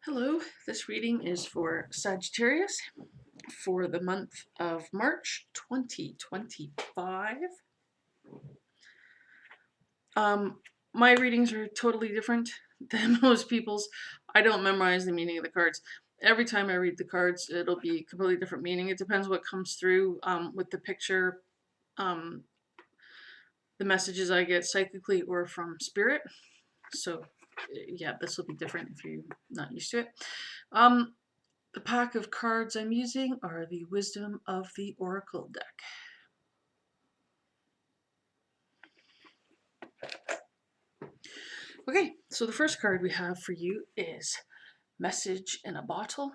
Hello, this reading is for Sagittarius for the month of March 2025. My readings are totally different than most people's. I don't memorize the meaning of the cards. Every time I read the cards, it'll be a completely different meaning. It depends what comes through with the picture, um, the messages I get psychically or from spirit. So, yeah, this will be different if you're not used to it. The pack of cards I'm using are the Wisdom of the Oracle deck. Okay, so the first card we have for you is Message in a Bottle.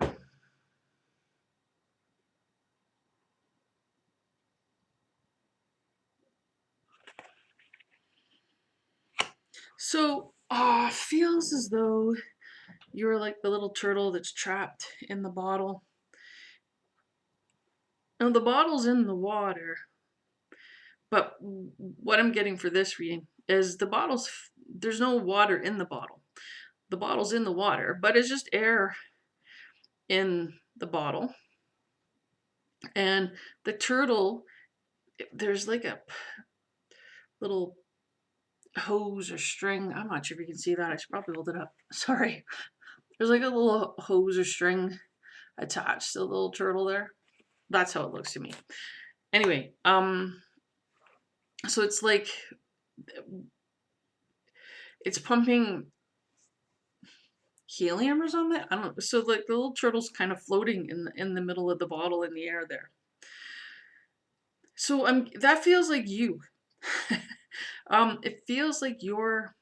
So, feels as though you're like the little turtle that's trapped in the bottle. Now, the bottle's in the water, but what I'm getting for this reading is there's no water in the bottle. The bottle's in the water, but it's just air in the bottle. And the turtle, there's like a little hose or string. I'm not sure if you can see that. I should probably hold it up. Sorry. There's like a little hose or string attached to the little turtle there. That's how it looks to me. Anyway, so it's like it's pumping helium or something. I don't know. So like the little turtle's kind of floating in the middle of the bottle in the air there. So that feels like you. It feels like you're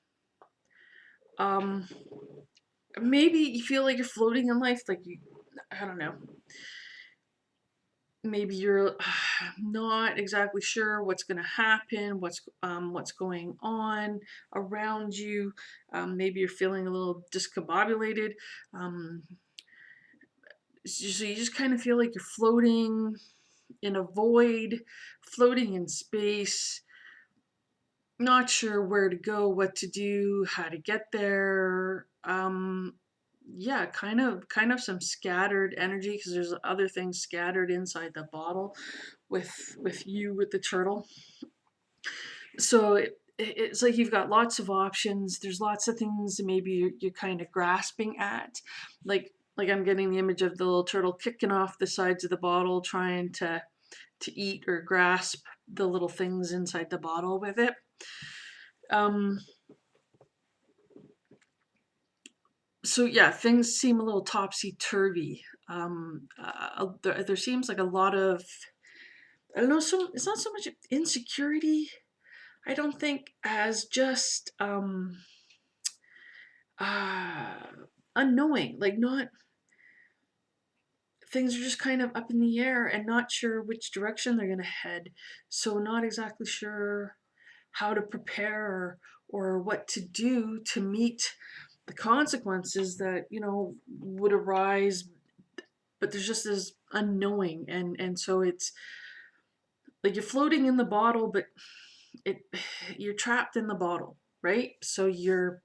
maybe you feel like you're floating in life, like I don't know. Maybe you're not exactly sure what's going to happen, what's going on around you. Maybe you're feeling a little discombobulated. So you just kind of feel like you're floating in a void, floating in space, not sure where to go, what to do, how to get there. Yeah, kind of some scattered energy because there's other things scattered inside the bottle with you with the turtle. So it's like you've got lots of options. There's lots of things that maybe you're kind of grasping at, like I'm getting the image of the little turtle kicking off the sides of the bottle, trying to eat or grasp the little things inside the bottle with it. So yeah, things seem a little topsy-turvy. There seems like a lot of, I don't know, it's not so much insecurity, I don't think, as just uh, unknowing, like not, things are just kind of up in the air and not sure which direction they're going to head. So not exactly sure how to prepare or what to do to meet the consequences that, would arise, but there's just this unknowing, and so it's like you're floating in the bottle, but it you're trapped in the bottle, right? So you're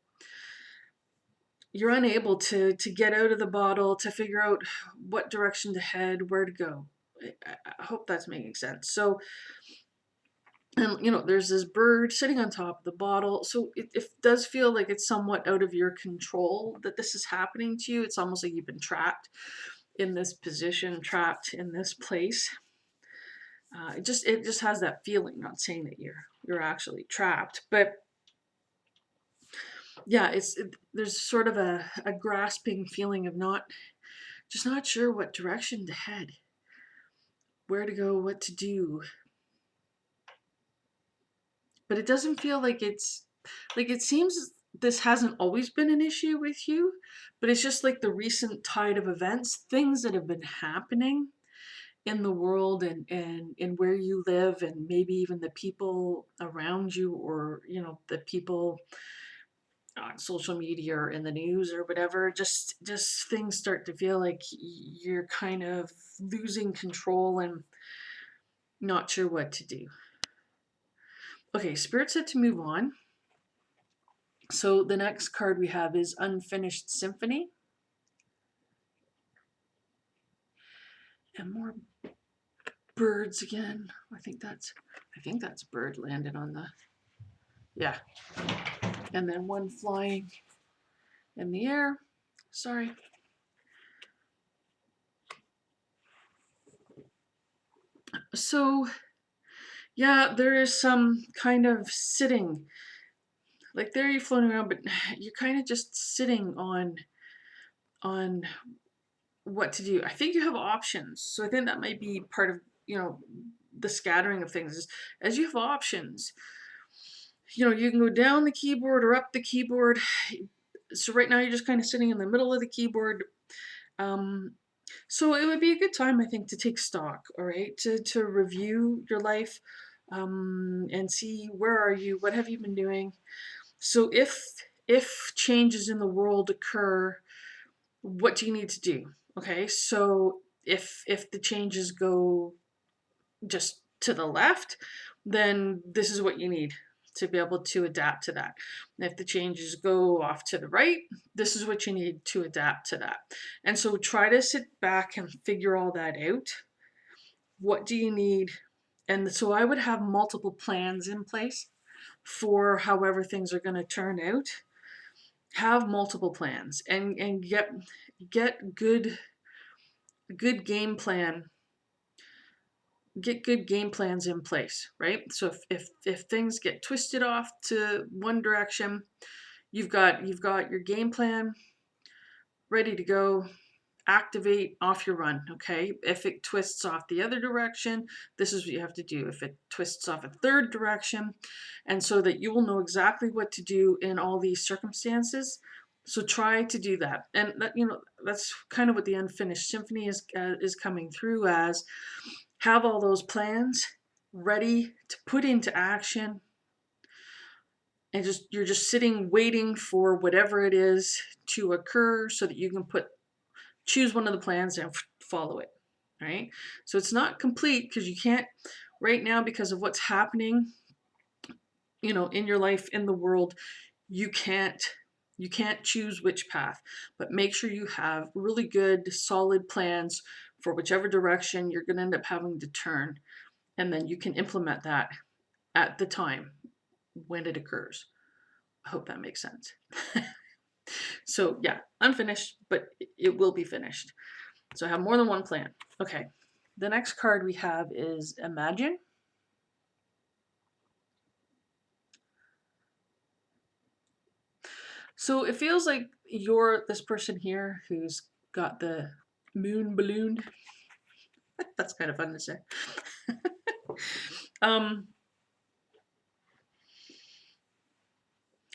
unable to get out of the bottle, to figure out what direction to head, where to go. I hope that's making sense. So, and there's this bird sitting on top of the bottle, so it does feel like it's somewhat out of your control that this is happening to you. It's almost like you've been trapped in this position, trapped in this place. It just has that feeling. Not saying that you're actually trapped, but yeah, there's sort of a grasping feeling of not sure what direction to head, where to go, what to do. But it doesn't feel like it seems this hasn't always been an issue with you, but it's just like the recent tide of events, things that have been happening in the world and where you live, and maybe even the people around you, or the people on social media or in the news or whatever. Just things start to feel like you're kind of losing control and not sure what to do. Okay, Spirit said to move on. So the next card we have is Unfinished Symphony. And more birds again. I think that's bird landed on the, yeah. And then one flying in the air. Sorry. So yeah, there is some kind of sitting. Like there you're floating around, but you're kind of just sitting on what to do. I think you have options. So I think that might be part of, the scattering of things is as you have options. You can go down the keyboard or up the keyboard. So right now you're just kind of sitting in the middle of the keyboard. Um, so it would be a good time, I think, to take stock, all right, to review your life, and see where are you, what have you been doing. So if changes in the world occur, what do you need to do? Okay, so if the changes go just to the left, then this is what you need to be able to adapt to that. And if the changes go off to the right, this is what you need to adapt to that. And so try to sit back and figure all that out. What do you need? And so I would have multiple plans in place for however things are going to turn out. Have multiple plans and get good game plan get good game plans in place, right? So if things get twisted off to one direction, you've got your game plan ready to go. Activate, off your run. Okay, if it twists off the other direction, this is what you have to do. If it twists off a third direction, and so that you will know exactly what to do in all these circumstances. So try to do that, and that's kind of what the unfinished symphony is coming through as. Have all those plans ready to put into action, and you're just sitting waiting for whatever it is to occur so that you can choose one of the plans and follow it, right? So it's not complete because you can't right now, because of what's happening, in your life, in the world, you can't choose which path, but make sure you have really good solid plans for whichever direction you're going to end up having to turn, and then you can implement that at the time when it occurs. I hope that makes sense. So yeah, unfinished, but it will be finished. So I have more than one plan. Okay, the next card we have is Imagine. So it feels like you're this person here who's got the moon balloon. That's kind of fun to say. um,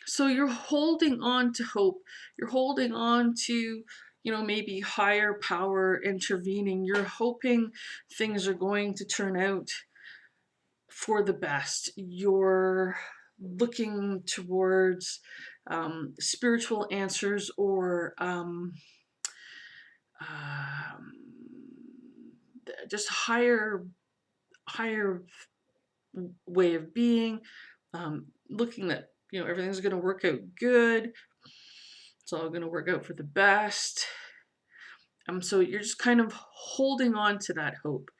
so you're holding on to hope. You're holding on to, maybe higher power intervening. You're hoping things are going to turn out for the best. You're looking towards spiritual answers or um, just higher way of being. Looking that everything's going to work out good. It's all going to work out for the best. So you're just kind of holding on to that hope,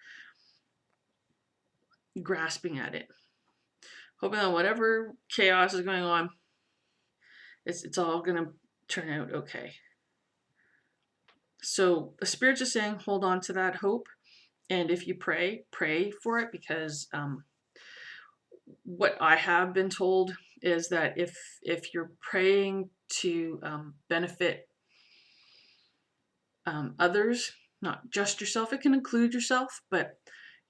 grasping at it, hoping that whatever chaos is going on, it's all going to turn out okay. So the spirit's just saying, hold on to that hope. And if you pray for it, because what I have been told is that if you're praying to benefit others, not just yourself, it can include yourself, but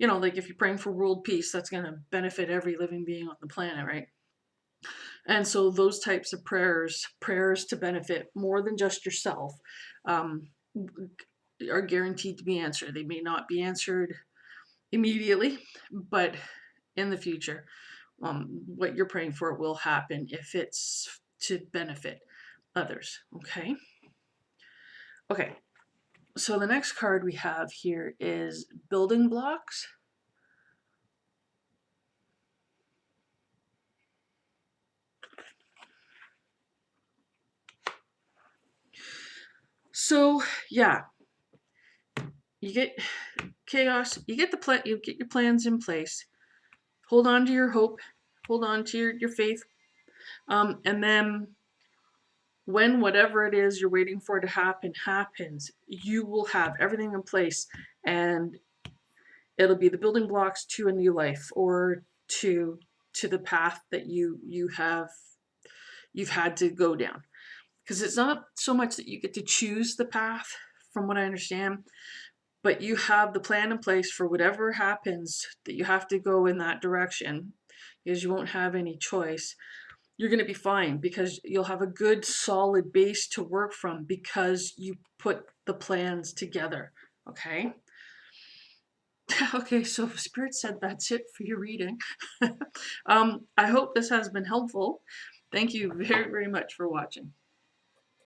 like if you're praying for world peace, that's going to benefit every living being on the planet, right? And so those types of prayers to benefit more than just yourself, um, are guaranteed to be answered. They may not be answered immediately, but in the future, what you're praying for will happen if it's to benefit others. Okay. Okay. So the next card we have here is Building Blocks. So yeah, you chaos, you get you get your plans in place. Hold on to your hope, hold on to your faith, and then when whatever it is you're waiting for to happen happens, you will have everything in place, and it'll be the building blocks to a new life, or to the path that you've had to go down. Because it's not so much that you get to choose the path, from what I understand, but you have the plan in place for whatever happens, that you have to go in that direction, because you won't have any choice. You're going to be fine, because you'll have a good solid base to work from, because you put the plans together. Okay. Okay, so Spirit said that's it for your reading. I hope this has been helpful. Thank you very, very much for watching.